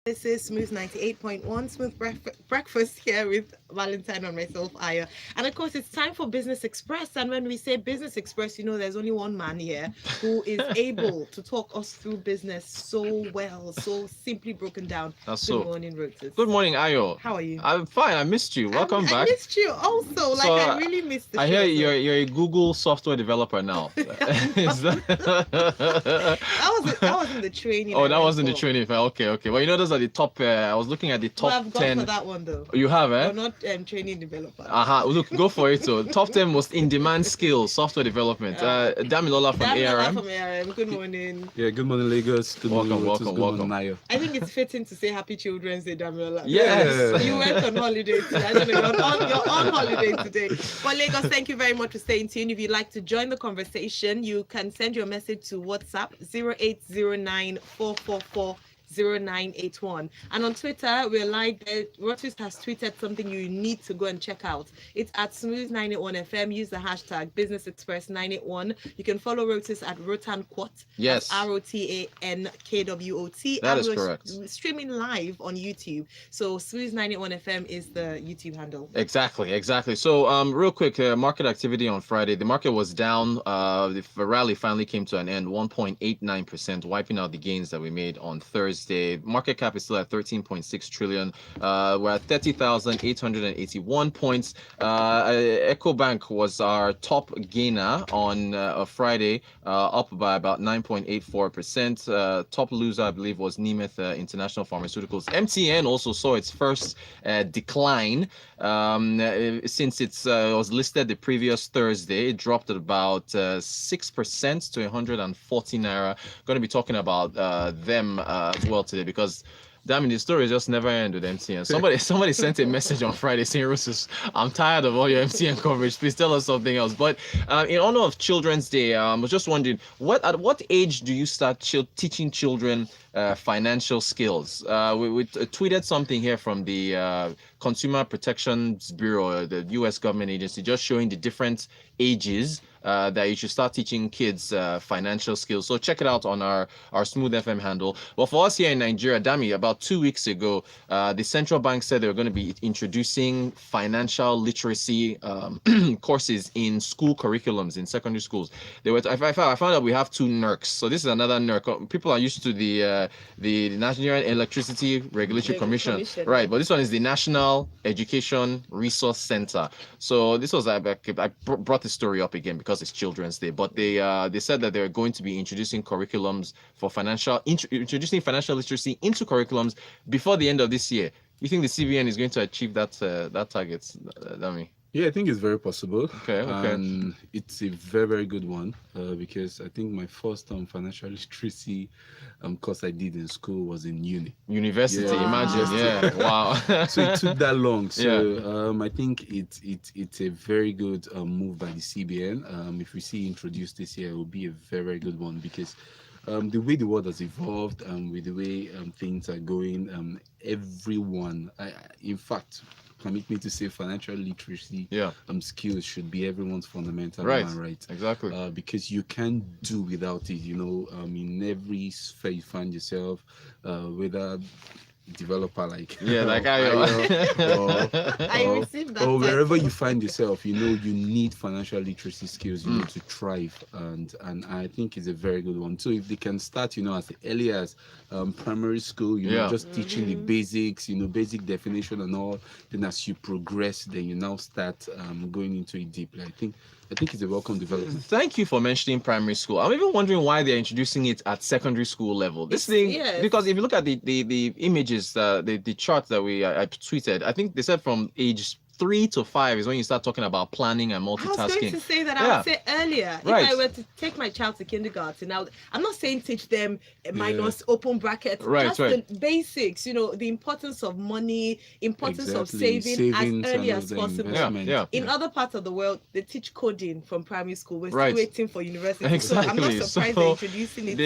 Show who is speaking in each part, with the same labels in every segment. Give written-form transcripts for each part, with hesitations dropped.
Speaker 1: This is Smooth 98.1, Breakfast here with Valentine and myself, Ayo. And of course, it's time for Business Express. And when we say Business Express, there's only one man here who is able to talk us through business so well, so simply broken down.
Speaker 2: That's
Speaker 1: Good
Speaker 2: so.
Speaker 1: morning, Rotus.
Speaker 2: Good morning, Ayo.
Speaker 1: How are you?
Speaker 2: I'm fine. I missed you. Welcome
Speaker 1: I
Speaker 2: back.
Speaker 1: missed you also.
Speaker 2: So,
Speaker 1: I really missed the
Speaker 2: I
Speaker 1: show.
Speaker 2: hear you're a Google software developer now. Is that...
Speaker 1: that wasn't the training.
Speaker 2: Oh, that wasn't the training. Okay. Well, those are the top. I was looking at the top
Speaker 1: I've gone
Speaker 2: 10.
Speaker 1: for that one though.
Speaker 2: You have, eh?
Speaker 1: We're not training developers.
Speaker 2: Look, go for it. So, top 10 most in-demand skills, software development. Damilola from ARM.
Speaker 1: Good morning.
Speaker 3: Yeah, good morning, Lagos. Good morning, Rotus. Good morning, Ayo.
Speaker 1: I think it's fitting to say Happy Children's Day, Damilola.
Speaker 2: Yes.
Speaker 1: You went on holiday today. I don't know, you're on holiday today. Well, Lagos, thank you very much for staying tuned. If you'd like to join the conversation, you can send your message to WhatsApp 0809 444 0981. And on Twitter, we're live there. Rotus has tweeted something you need to go and check out. It's at Smooth981FM. Use the hashtag Business Express 981. You can follow Rotus at Rotankwot.
Speaker 2: Yes.
Speaker 1: ROTANKWOT.
Speaker 2: That is correct.
Speaker 1: Streaming live on YouTube. So Smooth981FM is the YouTube handle.
Speaker 2: Exactly. So, real quick, market activity on Friday. The market was down. The rally finally came to an end, 1.89%, wiping out the gains that we made on Thursday. Market cap is still at 13.6 trillion. We're at 30,881 points. EcoBank was our top gainer on a Friday, up by about 9.84%. Top loser, I believe, was Nemeth International Pharmaceuticals. MTN also saw its first decline since it was listed the previous Thursday. It dropped at about 6% to 140 naira. Going to be talking about them well today, because the story just never end with MTN. Somebody sent a message on Friday saying, Rotus, I'm tired of all your MTN coverage. Please tell us something else. But in honor of Children's Day, I was just wondering, at what age do you start teaching children financial skills? We tweeted something here from the Consumer Protection Bureau, the U.S. government agency, just showing the different ages that you should start teaching kids financial skills. So check it out on our Smooth FM handle. Well, for us here in Nigeria, Dami, about 2 weeks ago, the central bank said they were going to be introducing financial literacy courses in school curriculums in secondary schools. I found out we have two NERCs. So this is another NERC. People are used to the Nigerian Electricity Regulatory Commission, right? But this one is the National Education Resource Center. So this was I brought the story up again because it's Children's Day, but they said that they're going to be introducing curriculums for introducing financial literacy into curriculums before the end of this year. You think the CBN is going to achieve that target, Dami?
Speaker 3: Yeah, I think it's very possible.
Speaker 2: Okay.
Speaker 3: And it's a very, very good one because I think my first financial literacy course I did in school was in university.
Speaker 2: Yeah. Imagine, yeah, wow.
Speaker 3: So it took that long. So
Speaker 2: Yeah.
Speaker 3: I think it's a very good move by the CBN. If we see introduced this year, it will be a very, very good one because the way the world has evolved and with the way things are going, everyone, in fact, permit me to say financial literacy skills should be everyone's fundamental right.
Speaker 2: Exactly.
Speaker 3: Because you can't do without it, in every sphere you find yourself, whether developer like
Speaker 1: I received that
Speaker 3: or wherever you find yourself, you need financial literacy skills, you need to thrive, and I think it's a very good one. So if they can start, as early as primary school, just teaching the basics, basic definition and all, then as you progress, then you now start going into it deeply. I think it's a welcome development.
Speaker 2: Thank you for mentioning primary school. I'm even wondering why they're introducing it at secondary school level. Because if you look at the images, the chart that I tweeted, I think they said from age 3 to 5 is when you start talking about planning and multitasking.
Speaker 1: I was going to say that. I would say earlier.
Speaker 2: Right.
Speaker 1: If I were to take my child to kindergarten, now I'm not saying teach them minus open brackets. Just the basics. The importance of money, importance of saving as early as possible. In other parts of the world, they teach coding from primary school. We're still waiting for university.
Speaker 2: Exactly.
Speaker 1: So I'm not surprised they're introducing it.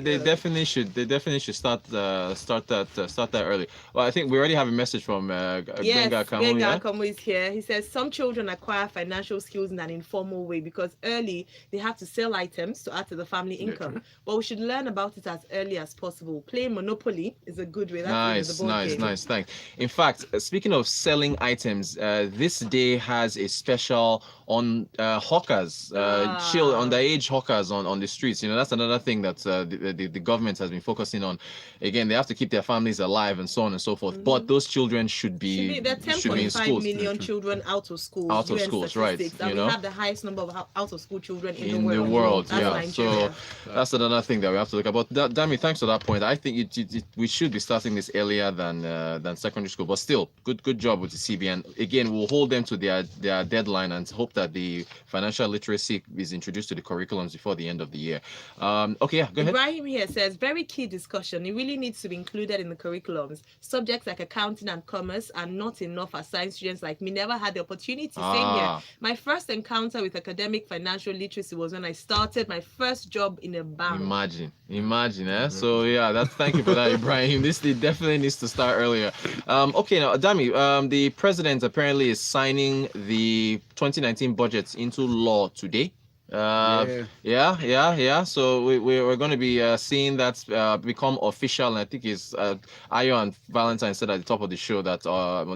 Speaker 2: They definitely should. They definitely should start that early. Well, I think we already have a message from Benga Kamu.
Speaker 1: Benga Kamu is here. He says some children acquire financial skills in an informal way because early they have to sell items to add to the family income. But we should learn about it as early as possible. Playing Monopoly is a good way. That's the board game.
Speaker 2: Nice. Thanks. In fact, speaking of selling items, this day has a special on hawkers, underage hawkers on the streets. You know, that's another thing that the government has been focusing on. Again, they have to keep their families alive and so on and so forth. But those children should be
Speaker 1: there are
Speaker 2: in
Speaker 1: 10.5
Speaker 2: schools.
Speaker 1: million children out of schools.
Speaker 2: Out of schools, right?
Speaker 1: And we have the highest number of out of school children in
Speaker 2: the world.
Speaker 1: That's Nigeria.
Speaker 2: So that's another thing that we have to look at. But Dami, thanks for that point. I think we should be starting this earlier than secondary school. But still, good job with the CBN. Again, we'll hold them to their deadline and hope that the financial literacy is introduced to the curriculums before the end of the year. Okay, yeah, go ahead.
Speaker 1: Ibrahim here says, very key discussion. It really needs to be included in the curriculums. Subjects like accounting and commerce are not enough as science students like me. Never had the opportunity. Same here. My first encounter with academic financial literacy was when I started my first job in a bank.
Speaker 2: Imagine, eh? So yeah, thank you for that, Ibrahim. This definitely needs to start earlier. Okay, now Dami, the president apparently is signing the 2019 budget into law today. Yeah. So we're going to be seeing that become official. And I think it's Ayo and Valentine said at the top of the show that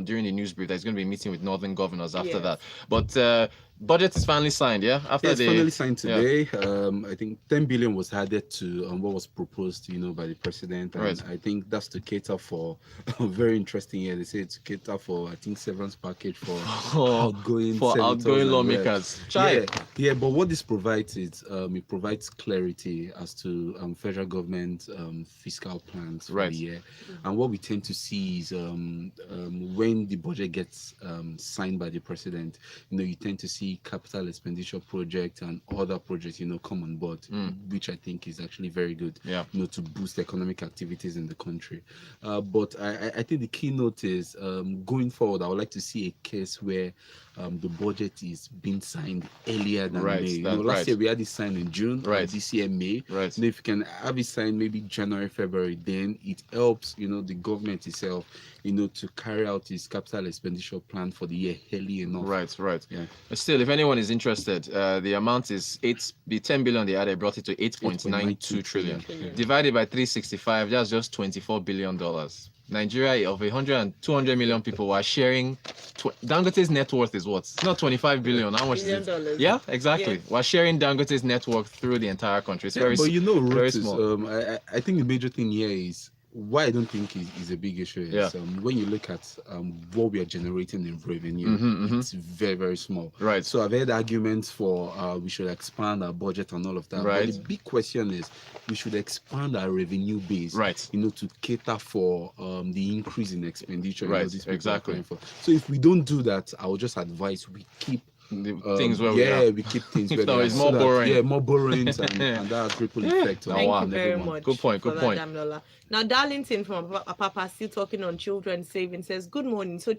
Speaker 2: during the news brief that he's going to be meeting with northern governors after that. But budget is finally signed, yeah?
Speaker 3: It's finally signed today. I think 10 billion was added to what was proposed, by the president. And I think that's to cater for a very interesting year. They say it's to cater for, I think, severance package for outgoing
Speaker 2: lawmakers.
Speaker 3: Yeah, but what this provides is it provides clarity as to federal government fiscal plans for the year. And what we tend to see is when the budget gets signed by the president, you tend to see capital expenditure projects and other projects, come on board, which I think is actually very good, to boost economic activities in the country. But I think the keynote is going forward, I would like to see a case where the budget is being signed earlier than May. Last year we had it signed in June, this year May. If you can have it signed maybe January, February, then it helps, the government itself, to carry out its capital expenditure plan for the year early enough.
Speaker 2: Right. Yeah. But still, if anyone is interested, the amount is the 10 billion they added brought it to 8.92 trillion. Divided by 365, that's just $24 billion. Nigeria of 100 and 200 million people were sharing. Dangote's net worth is what? It's not 25 billion. How much is it? Yeah, exactly. Yeah. We're sharing Dangote's net worth through the entire country. It's very small.
Speaker 3: Very small. I think the major thing here is why I don't think is a big issue is when you look at what we are generating in revenue, it's very, very small. So I've heard arguments for we should expand our budget and all of that. But the big question is we should expand our revenue base, to cater for the increase in expenditure.
Speaker 2: Exactly.
Speaker 3: So if we don't do that, I would just advise we keep
Speaker 2: things where we
Speaker 3: keep things where
Speaker 2: no, it's more borrowing.
Speaker 3: More borrowings and that has ripple effect.
Speaker 1: Thank you very much.
Speaker 2: Good point.
Speaker 1: Damilola. Now, Darlington from Papa still talking on children saving says, good morning. So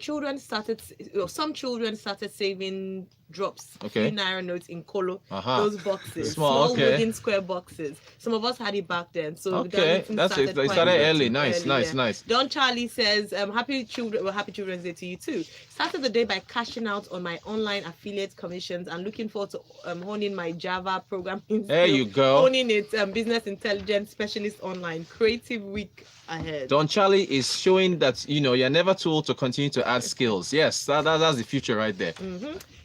Speaker 1: some children started saving drops, few naira notes in Kolo, those boxes, small wooden square boxes. Some of us had it back then. So
Speaker 2: they started early. Nice.
Speaker 1: Don Charlie says, happy Children's Day to you too. Started the day by cashing out on my online affiliate commissions and looking forward to honing my Java programming.
Speaker 2: There you go.
Speaker 1: Honing it, business intelligence specialist online. Creative week ahead.
Speaker 2: Don Charlie is showing that you're never too old to continue to add skills. Yes, that's the future right there.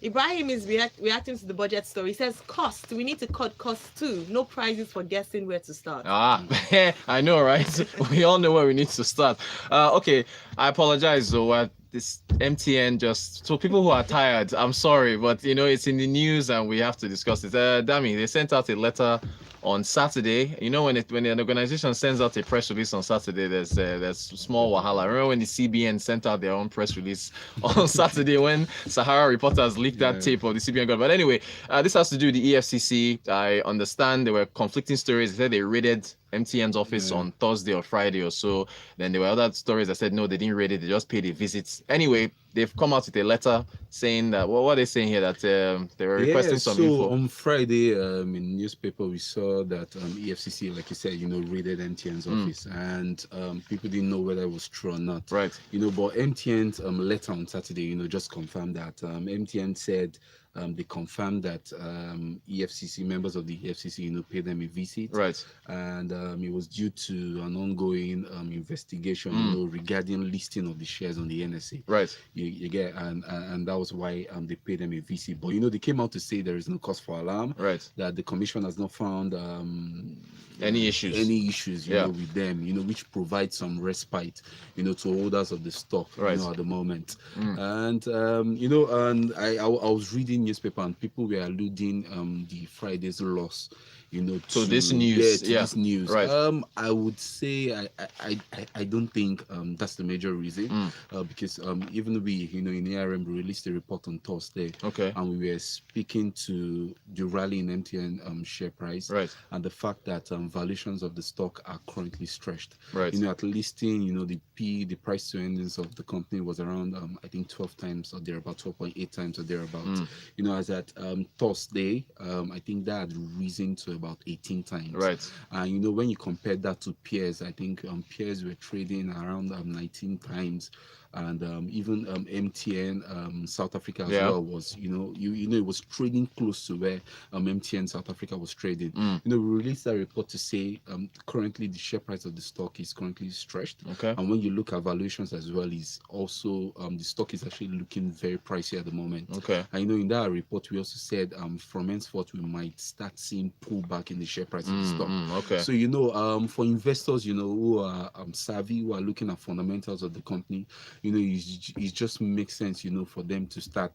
Speaker 1: Ibrahim is reacting to the budget story. He says, cost. We need to cut costs too. No prizes for guessing where to start.
Speaker 2: I know, right? We all know where we need to start. Okay, I apologize though. This MTN so people who are tired, I'm sorry, but it's in the news and we have to discuss it. Dami, they sent out a letter on Saturday. When an organization sends out a press release on Saturday, there's small wahala. Remember when the CBN sent out their own press release on Saturday when Sahara reporters leaked that tape of the CBN government? But anyway, this has to do with the EFCC. I understand there were conflicting stories. They said they raided MTN's office on Thursday or Friday or so. Then there were other stories that said no, they didn't raid it, they just paid a visit. Anyway, they've come out with a letter saying that, well, what are they saying here? That they were requesting some info.
Speaker 3: On Friday, in newspaper, we saw that EFCC, like you said, raided MTN's office, and people didn't know whether it was true or not.
Speaker 2: Right.
Speaker 3: But MTN's letter on Saturday, just confirmed that. MTN said they confirmed that EFCC, members of the EFCC, paid them a visit.
Speaker 2: Right.
Speaker 3: And it was due to an ongoing investigation, regarding listing of the shares on the NSE.
Speaker 2: Right.
Speaker 3: You get, and that was why they paid them a VC. But they came out to say there is no cause for alarm.
Speaker 2: Right.
Speaker 3: That the commission has not found
Speaker 2: any issues.
Speaker 3: With them, which provides some respite, to holders of the stock,
Speaker 2: right.
Speaker 3: At the moment. And and I was reading newspaper, and people were alluding the Friday's loss.
Speaker 2: To this news,
Speaker 3: this news.
Speaker 2: Right.
Speaker 3: I would say I don't think that's the major reason, because even we, in ARM, we released a report on Thursday, and we were speaking to the rally in MTN share price,
Speaker 2: right,
Speaker 3: and the fact that valuations of the stock are currently stretched.
Speaker 2: Right.
Speaker 3: At listing, the price to earnings of the company was around I think 12 times or thereabout, 12.8 times or thereabout. As at Thursday, I think that had risen to about 18 times.
Speaker 2: Right.
Speaker 3: And when you compare that to peers, I think peers were trading around 19 times. And even MTN South Africa as well was, it was trading close to where MTN South Africa was trading. We released that report to say currently the share price of the stock is currently stretched. And when you look at valuations as well, is also the stock is actually looking very pricey at the moment. And in that report we also said from henceforth we might start seeing pullback in the share price of the stock. So for investors who are savvy, who are looking at fundamentals of the company, it just makes sense, for them to start,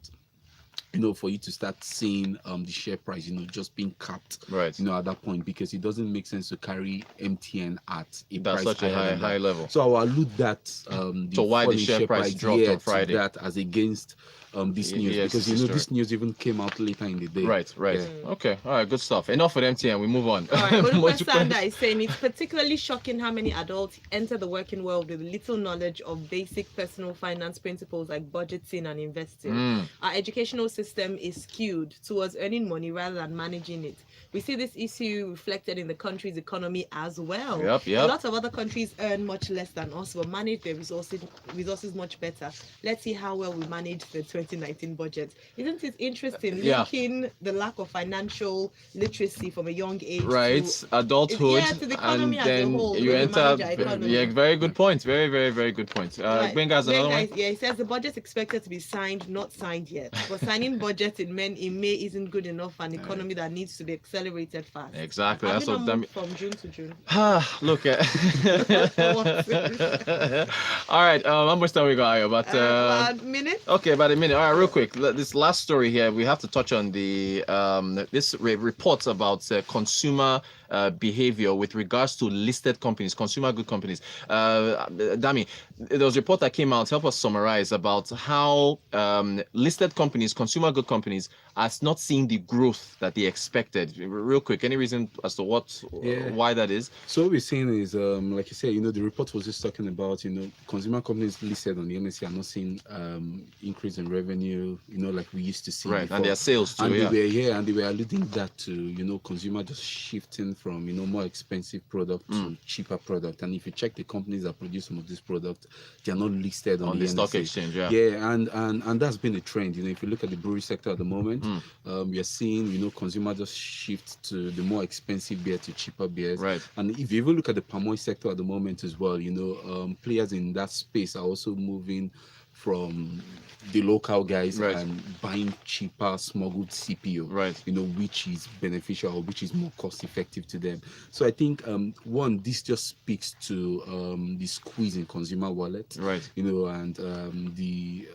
Speaker 3: for you to start seeing the share price, just being capped,
Speaker 2: right,
Speaker 3: at that point, because it doesn't make sense to carry MTN at
Speaker 2: that's such a high level.
Speaker 3: So I will allude that
Speaker 2: so why the share price dropped on Friday,
Speaker 3: that as against this news, because this news even came out later in the day.
Speaker 2: Right. Okay, all right, good stuff. Enough with MTN, we move on.
Speaker 1: All right, Sanda is saying it's particularly shocking how many adults enter the working world with little knowledge of basic personal finance principles like budgeting and investing. Our educational system is skewed towards earning money rather than managing it. We see this issue reflected in the country's economy as well.
Speaker 2: Yep.
Speaker 1: A lot of other countries earn much less than us, but manage their resources much better. Let's see how well we manage the 2019 budget. Isn't it interesting linking the lack of financial literacy from a young age
Speaker 2: to adulthood,
Speaker 1: to the economy
Speaker 2: and then
Speaker 1: as a whole,
Speaker 2: you enter very good point. Very good point. Benga's another one.
Speaker 1: Yeah, he says the budget's expected to be signed, not signed yet. But signing budget in May isn't good enough for an economy that needs to be accelerated fast.
Speaker 2: Exactly.
Speaker 1: That's what from June to June.
Speaker 2: Look at all right, how much time we got, Ayo?
Speaker 1: About a minute.
Speaker 2: Okay, about a minute. All right, real quick. This last story here, we have to touch on the this reports about consumer behavior with regards to listed companies, consumer good companies. Dami, there was a report that came out. Help us summarize about how listed companies, consumer good companies, are not seeing the growth that they expected. Real quick, any reason as to why that is?
Speaker 3: So what we're saying is, like you said, the report was just talking about, consumer companies listed on the NSE are not seeing increase in revenue, like we used to see.
Speaker 2: Right,
Speaker 3: before.
Speaker 2: and their sales too.
Speaker 3: And they were alluding that to, consumer just shifting from, more expensive product to cheaper product. And if you check the companies that produce some of this product, they are not listed on the
Speaker 2: stock
Speaker 3: NSE.
Speaker 2: exchange.
Speaker 3: And that's been a trend. If you look at the brewery sector at the moment, we are seeing, consumer just shift to the more expensive beer to cheaper beers.
Speaker 2: Right.
Speaker 3: And if you even look at the palm oil sector at the moment as well, players in that space are also moving from the local guys and buying cheaper smuggled CPO, which is beneficial or which is more cost effective to them. So I think one, this just speaks to the squeeze in consumer wallet, and the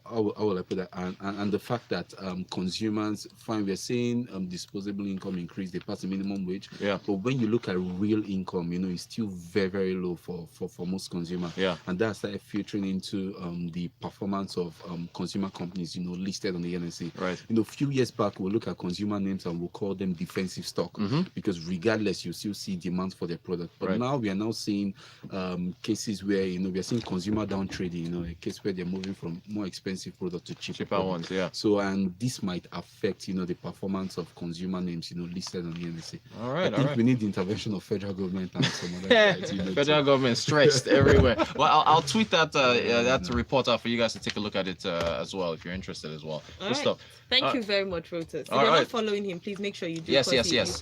Speaker 3: how will I put that, and the fact that consumers, fine, we're seeing disposable income increase, they pass the minimum wage, but when you look at real income, it's still very low for most consumers, and that started filtering into into the performance of consumer companies, listed on the NSE.
Speaker 2: Right.
Speaker 3: A few years back, we'll look at consumer names and we'll call them defensive stock because regardless, you still see demand for their product. But now we are now seeing cases where we are seeing consumer down trading. A case where they're moving from more expensive product to cheaper
Speaker 2: ones. Yeah.
Speaker 3: So and this might affect the performance of consumer names listed on the NSE.
Speaker 2: All right.
Speaker 3: I think we need the intervention of federal government and some other guys,
Speaker 2: federal government stretched everywhere. Well, I'll tweet that report out for you guys to take a look at it as well if you're interested as well.
Speaker 1: All
Speaker 2: Good
Speaker 1: right.
Speaker 2: stuff.
Speaker 1: Thank you very much, Rotus. If
Speaker 2: All
Speaker 1: you're
Speaker 2: right.
Speaker 1: not following him, please make sure you do.
Speaker 2: Yes.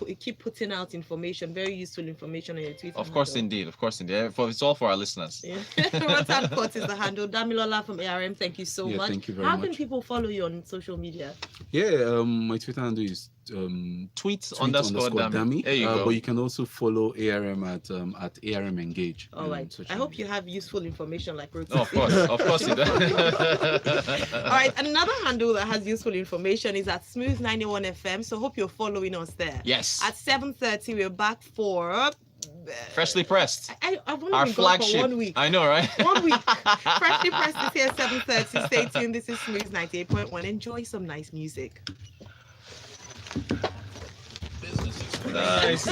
Speaker 1: You keep putting out information, very useful information on your Twitter.
Speaker 2: Of course, indeed. It's all for our listeners.
Speaker 1: Yeah. Rotus is the handle. Damilola from ARM, thank you so much.
Speaker 3: Thank you very
Speaker 1: How
Speaker 3: much.
Speaker 1: can people follow you on social media?
Speaker 3: Yeah, my Twitter handle is
Speaker 2: tweet_Dami. There you go.
Speaker 3: But you can also follow ARM at ARM Engage.
Speaker 1: All right. I hope you have useful information like Rotus.
Speaker 2: Oh, of course you do.
Speaker 1: All right. Another handle that has useful information is at Smooth 91 FM. So hope you're following us there.
Speaker 2: Yes.
Speaker 1: At 7:30, we're back for
Speaker 2: Freshly Pressed.
Speaker 1: I've only
Speaker 2: Our
Speaker 1: been gone
Speaker 2: flagship.
Speaker 1: for 1 week.
Speaker 2: I know, right?
Speaker 1: 1 week. Freshly Pressed is here 7:30. Stay tuned. This is Smooth 98.1. Enjoy some nice music.
Speaker 2: Nice.